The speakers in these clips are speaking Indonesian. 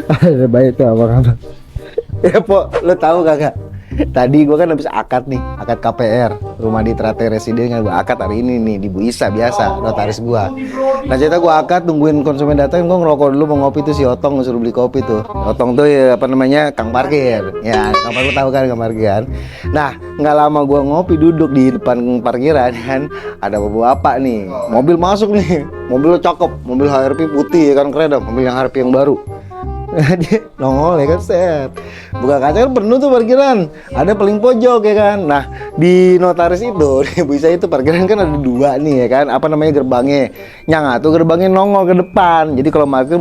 Ada baik tuh abang-abang. Ya po, lo tahu kagak? Tadi gua kan habis akad nih, akad KPR rumah di Trate Residen kan gua akad hari ini nih di Bu Isa biasa notaris gua. Nah cerita gua akad nungguin konsumen datang, gua ngerokok dulu mau ngopi tuh si Otong suruh beli kopi tuh. Otong tuh ya, apa namanya kang parkir, ya kang parkir tahu kan kang parkir kan. Nah nggak lama gua ngopi duduk di depan parkiran kan, ada bapak nih, mobil masuk nih, mobil cakep, mobil HRV putih ya kan keren dah, mobil yang HRV yang baru. Dia nongol ya kan set buka kaca kan penuh tuh parkiran ada paling pojok ya kan. Nah di notaris itu di bisa itu parkiran kan ada dua nih ya kan apa namanya gerbangnya yang tuh gerbangnya nongol ke depan jadi kalau parkir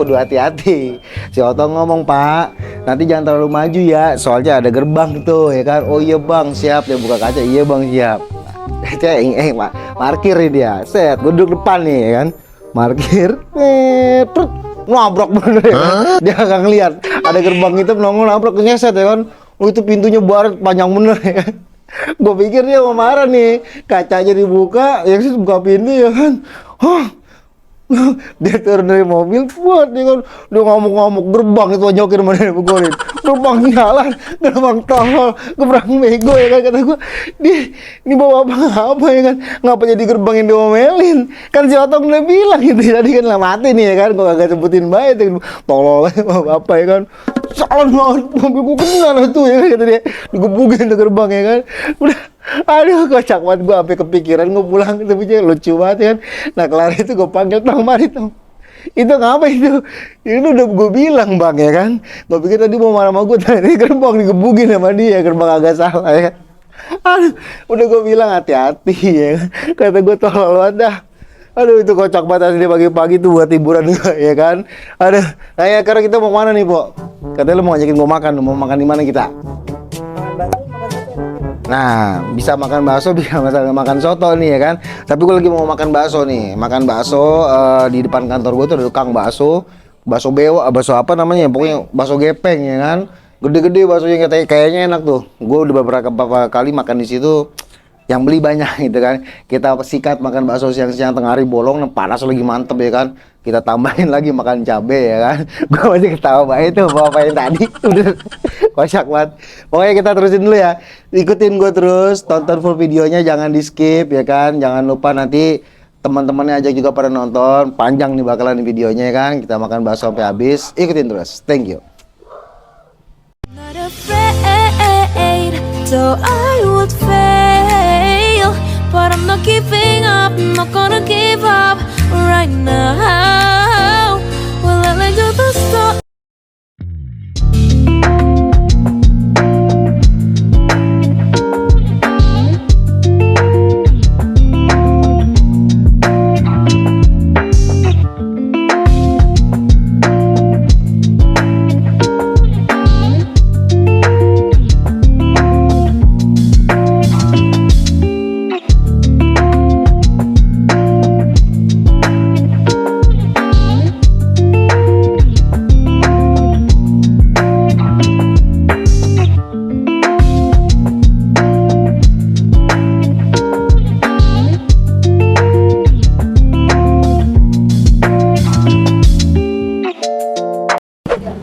kudu hati-hati. Si Otong ngomong pak nanti jangan terlalu maju ya soalnya ada gerbang tuh ya kan. Oh iya bang siap. Dia buka kaca iya bang siap. Pak parkir nih dia set gue duduk depan nih ya kan parkir truk nabrak bener ya kan? Dia kagak ngeliat ada gerbang itu nongol nabrak ngeset ya kan. Oh itu pintunya baret panjang bener ya kan. Gue pikir dia mau marah nih kacanya dibuka ya sih buka pintu ya kan. Hah dia turun dari mobil buat dia kan dia ngamuk-ngamuk gerbang itu nyokin mana dipukulin gerbang jalan gerbang tol gerbang bego ya kan kata gue ini bawa apa ya kan ngapa jadi gerbang yang diomelin kan si Otong udah bilang gitu tadi kan lah mati nih ya kan gue kagak sebutin baik tolol bawa apa ya kan salah banget mobil gue kena tuh ya kan kata dia digebukin tuh gerbang ya kan udah aduh kocak banget gue sampai kepikiran gue pulang tapi lucu banget ya kan. Nah kelar itu gue panggil tong mari tong itu ngapa itu udah gue bilang bang ya kan gue pikir tadi mau marah sama gue tadi gerbang digebukin sama dia gerbang agak salah ya kan. Aduh udah gue bilang hati-hati ya kan kata gue tolol banget dah. Aduh itu kocak banget asli pagi-pagi tuh buat hiburan juga ya kan. Aduh nah ya karena kita mau mana nih po katanya lu mau ngajakin gue makan mau makan di mana kita. Nah, bisa makan bakso, bisa makan soto nih ya kan. Tapi gue lagi mau makan bakso nih. Makan bakso di depan kantor gue tuh ada tukang bakso, bakso bewok, bakso apa namanya? Pokoknya bakso gepeng ya kan. Gede-gede baksonya kayaknya enak tuh. Gue udah beberapa kali makan di situ. Yang beli banyak gitu kan. Kita sikat makan bakso siang-siang tengah hari bolong, panas lagi mantep ya kan. Kita tambahin lagi makan cabe ya kan. Gue masih ketawa banget itu bapak yang tadi udah kocak banget. Pokoknya kita terusin dulu ya. Ikutin gue terus, tonton full videonya, jangan di skip ya kan. Jangan lupa nanti teman-temannya ajak juga pada nonton. Panjang nih bakalan videonya ya kan. Kita makan bakso sampai habis. Ikutin terus. Thank you. Not afraid, so I would fail, but I'm not giving up, I'm not gonna give up right now. Will I let go the storm?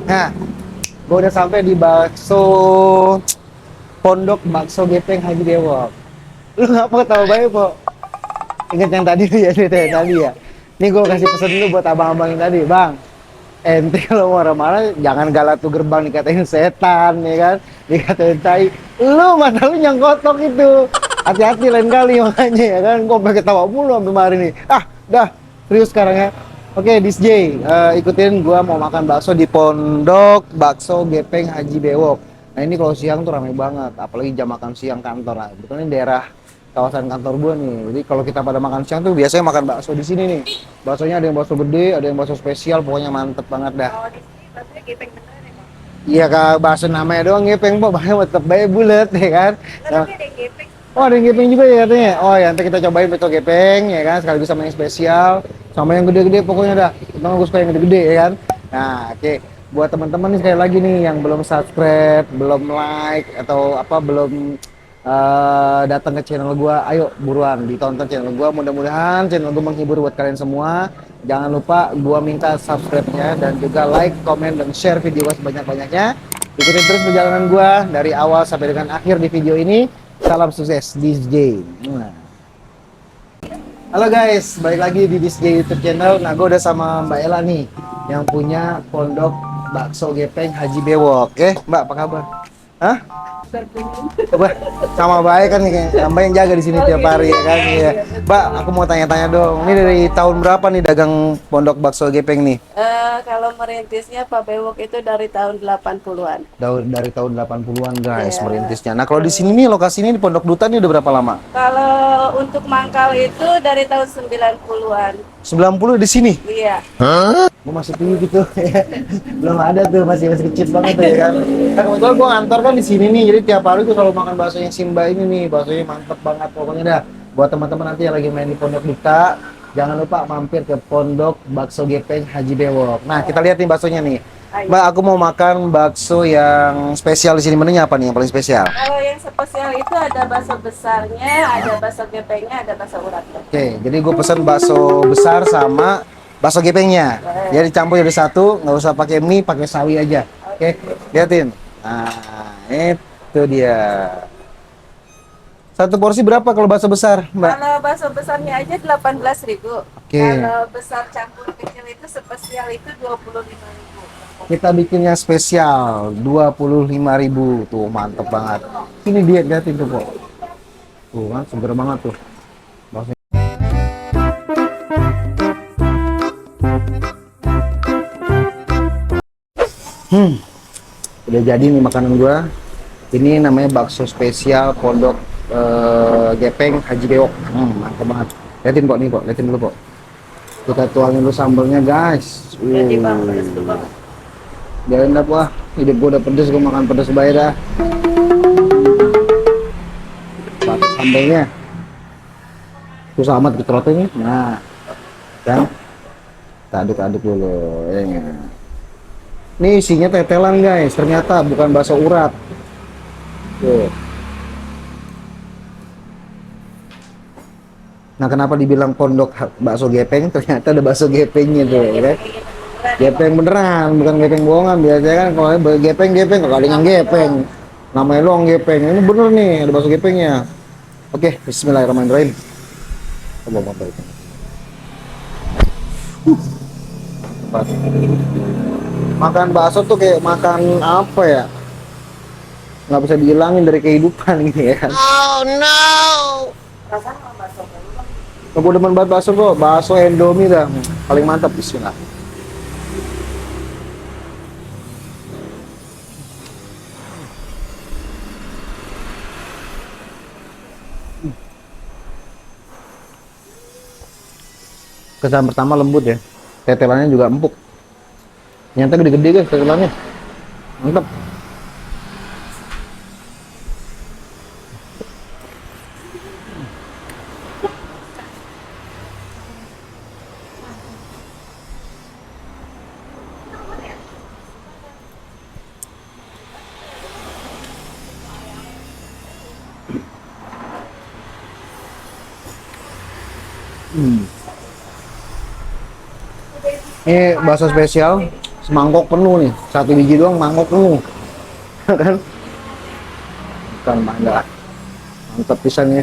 Nah, gue udah sampai di bakso Pondok Bakso Gepeng Haji Dewok. Lu ngapa ketawa banget, Po? Ingat yang tadi ya, cerita yang tadi ya. Nih gue kasih pesen dulu buat abang-abang yang tadi, Bang. Ente kalau marah-marah jangan galak tuh gerbang dikatain setan ya kan, dikatain tai. Lu mata lu yang kotok itu. Hati-hati lain kali makanya ya kan. Gue pengen ketawa mulu sampai hari ini. Ah, dah serius sekarang ya. Oke, Dis J, ikutin gua mau makan bakso di Pondok Bakso Gepeng Haji Bewok. Nah ini kalau siang tuh ramai banget, apalagi jam makan siang kantor lah. Betulnya daerah kawasan kantor gua nih. Jadi kalau kita pada makan siang tuh biasanya makan bakso di sini nih. Baksonya ada yang bakso gede, ada yang bakso spesial, pokoknya mantep banget dah. Oh, di sini baksonya gepeng bener ya, Bang? Iya kak, bakso namanya doang gepeng, Pak. Bahkan tetep baik bulat ya kan. Nah, Tapi ada yang gepeng. oh ada yang gepeng juga ya katanya. Oh ya nanti kita cobain bakso gepeng ya kan, sekaligus sama yang spesial, sama yang gede-gede pokoknya dah. Kita gue suka yang gede-gede ya kan. Nah oke, buat teman-teman nih sekali lagi nih yang belum subscribe, belum like atau apa belum datang ke channel gua. Ayo buruan ditonton channel gua. Mudah-mudahan channel gua menghibur buat kalian semua. Jangan lupa gua minta subscribe-nya dan juga like, comment, dan share video gua sebanyak-banyaknya. Ikutin terus perjalanan gua dari awal sampai dengan akhir di video ini. Salam sukses DJ. Halo guys, balik lagi di DJ YouTube channel. Nah, gue udah sama Mbak Ella nih, yang punya pondok bakso gepeng Haji Bewok. Mbak, apa kabar? Hah? Coba sama baik kan nih, kayak Mbak yang jaga di sini tiap hari ya kan. Iya. Mbak, aku mau tanya-tanya dong. Ini dari tahun berapa nih dagang pondok bakso gepeng nih? Kalau merintisnya Pak Bewok itu dari tahun 80-an. Dari tahun 80-an guys Iya. merintisnya. Nah, kalau di sini nih lokasi ini di Pondok Duta nih udah berapa lama? Kalau untuk mangkal itu dari tahun 90-an. 90 di sini. Iya. Gue masih tinggi gitu belum ada tuh, masih kecil banget tuh ya kan. Nah, kebetulan gue ngantor kan di sini nih, jadi tiap hari tuh kalau makan bakso yang Simba ini nih, baksonya mantep banget pokoknya dah. Buat teman-teman nanti yang lagi main di Pondok Duta, jangan lupa mampir ke Pondok Bakso Gepeng Haji Bewok. Nah, kita lihat nih baksonya nih. Ayo. Mbak, aku mau makan bakso yang spesial di sini. Menunya apa nih yang paling spesial? Kalau yang spesial itu ada bakso besarnya, ada bakso gepengnya, ada bakso uratnya. Oke, jadi gue pesan bakso besar sama bakso gepengnya. Jadi dicampur jadi satu, nggak usah pakai mie, pakai sawi aja. Oke, liatin. Nah, itu dia. Satu porsi berapa kalau bakso besar, Mbak? Kalau bakso besarnya aja 18.000. Oke. Kalau besar campur kecil itu spesial itu 25.000. Kita bikinnya spesial 25.000. Tuh, mantep banget. Ini dia, liatin tuh, kok. Tuh kan, seger banget tuh. Baksonya. Udah jadi nih makanan gua. Ini namanya bakso spesial Pondok Gepeng Haji Bewok. Mantap banget. Liatin kok nih, kok. Liatin dulu, kok. Kita tuangin dulu sambelnya, guys. Jadi bang, pedas tuh bang. Jangan dah, wah. Hidup gua udah pedes, gua makan pedes bae dah. Pakai sambelnya. Susah amat ketrotnya. Nah. Kan? Kita aduk-aduk dulu. Ya. Ini isinya tetelan guys, ternyata bukan bakso urat. Tuh. Nah, kenapa dibilang pondok bakso gepeng? Ternyata ada bakso gepengnya tuh, ya kan? Gepeng beneran, bukan gepeng bohongan. Biasanya kan kalau gepeng kalau ada yang gepeng, namanya doang gepeng. Ini bener nih, ada bakso gepengnya. Oke, Bismillahirrahmanirrahim. Coba mampir. Makan bakso tuh kayak makan apa ya, nggak bisa dihilangin dari kehidupan gitu ya kan. Oh no, Rasanya sama bakso dulu bang. aku demen banget bakso kok, bakso Indomie dah paling mantap. Bismillah. Kesan pertama lembut ya, tetelannya juga empuk. Ternyata gede-gede guys tetelannya, mantap. Ini bakso spesial, semangkok penuh nih, satu biji doang mangkok penuh, kan? Bukan mangga, mantap pisannya.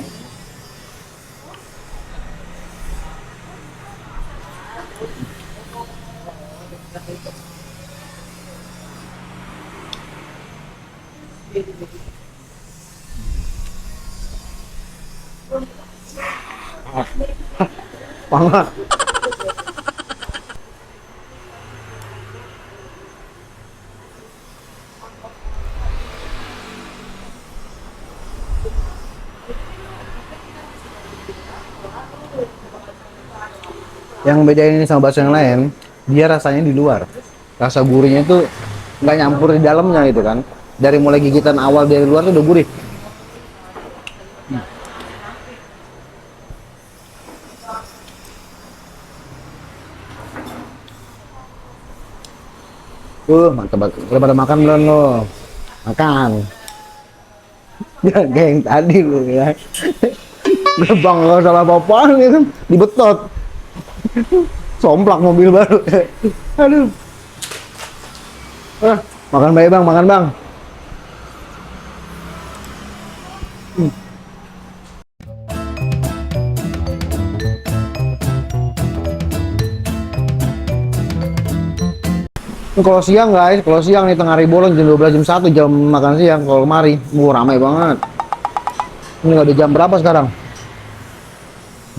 Banget. Yang bedain ini sama bakso yang lain, dia rasanya di luar. Rasa gurihnya itu nggak nyampur di dalamnya gitu kan. Dari mulai gigitan awal dari luar tuh udah gurih. Mantap banget. Udah pada makan belum lo? Makan. Jangan kayak yang tadi lu ya. Udah bang, nggak salah apa-apa gitu, dibetot. Somplak mobil baru. Aduh. Makan baik bang, makan bang. Ini kalau siang guys, kalau siang nih tengah hari bolong jam 12 jam 1 jam makan siang kalau kemari, ramai banget. Ini nggak ada jam berapa sekarang?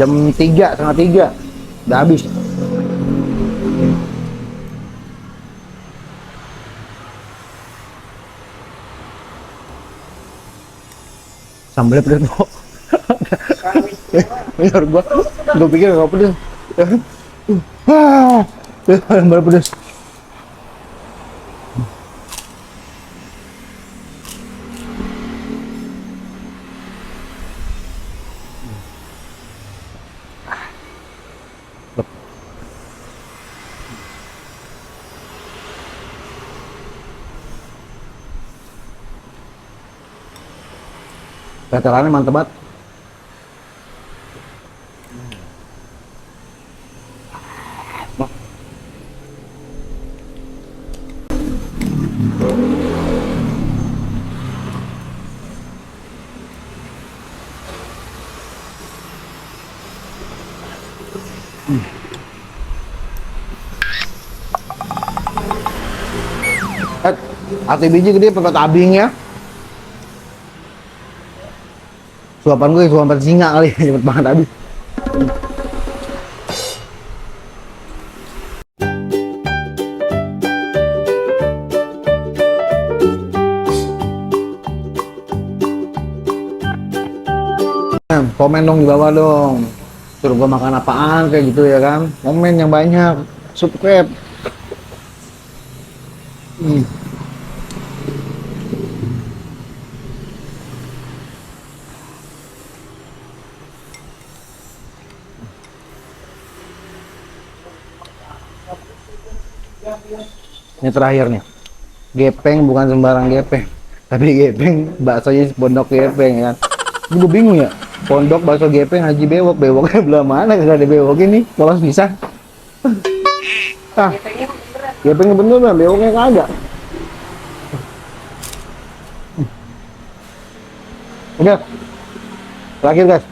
Jam 3, setengah 3, udah habis. Sambalnya pedes kok. Bener gua pikir nggak pedes. Sambal pedes. Tetelannya mantep banget. Ati biji gede pakai tabing ya. Suapan gue suapan singa kali, cepet banget habis. Komen dong di bawah dong. Suruh gue makan apaan kayak gitu ya kan. Komen yang banyak. Subscribe. Ini terakhir nih. Gepeng bukan sembarang gepeng. Tapi gepeng baksonya Pondok Gepeng ya kan. Gue bingung ya. Pondok bakso gepeng Haji Bewok, bewoknya belah mana, kagak ada bewok ini. Polos bisa. Gepengnya bener lah, bewoknya kagak. Udah. Terakhir guys.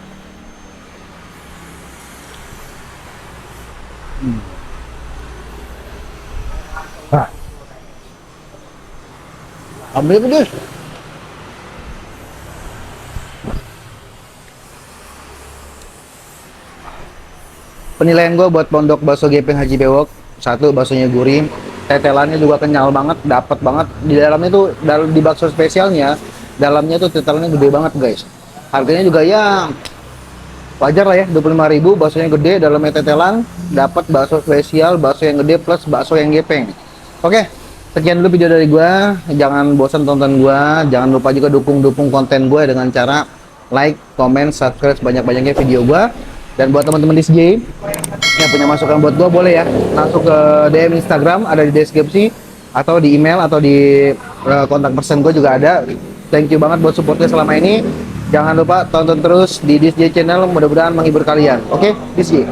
Ambil pedes. Penilaian gue buat Pondok bakso gepeng Haji Bewok, 1, baksonya gurih, tetelannya juga kenyal banget, dapat banget. Di dalamnya tuh di bakso spesialnya, dalamnya tuh tetelannya gede banget guys. Harganya juga ya wajar lah ya, 25.000, baksonya gede, dalamnya tetelan, dapat bakso spesial, bakso yang gede plus bakso yang gepeng. Oke. Sekian dulu video dari gua. Jangan bosan tonton gua. Jangan lupa juga dukung konten gua dengan cara like, comment, subscribe sebanyak-banyaknya video gua. Dan buat teman-teman DSJ yang punya masukan buat gua, boleh ya langsung ke DM Instagram, ada di deskripsi, atau di email, atau di kontak person gua juga ada. Thank you banget buat supportnya selama ini. Jangan lupa tonton terus di DSJ channel, mudah-mudahan menghibur kalian. Oke, DSJ.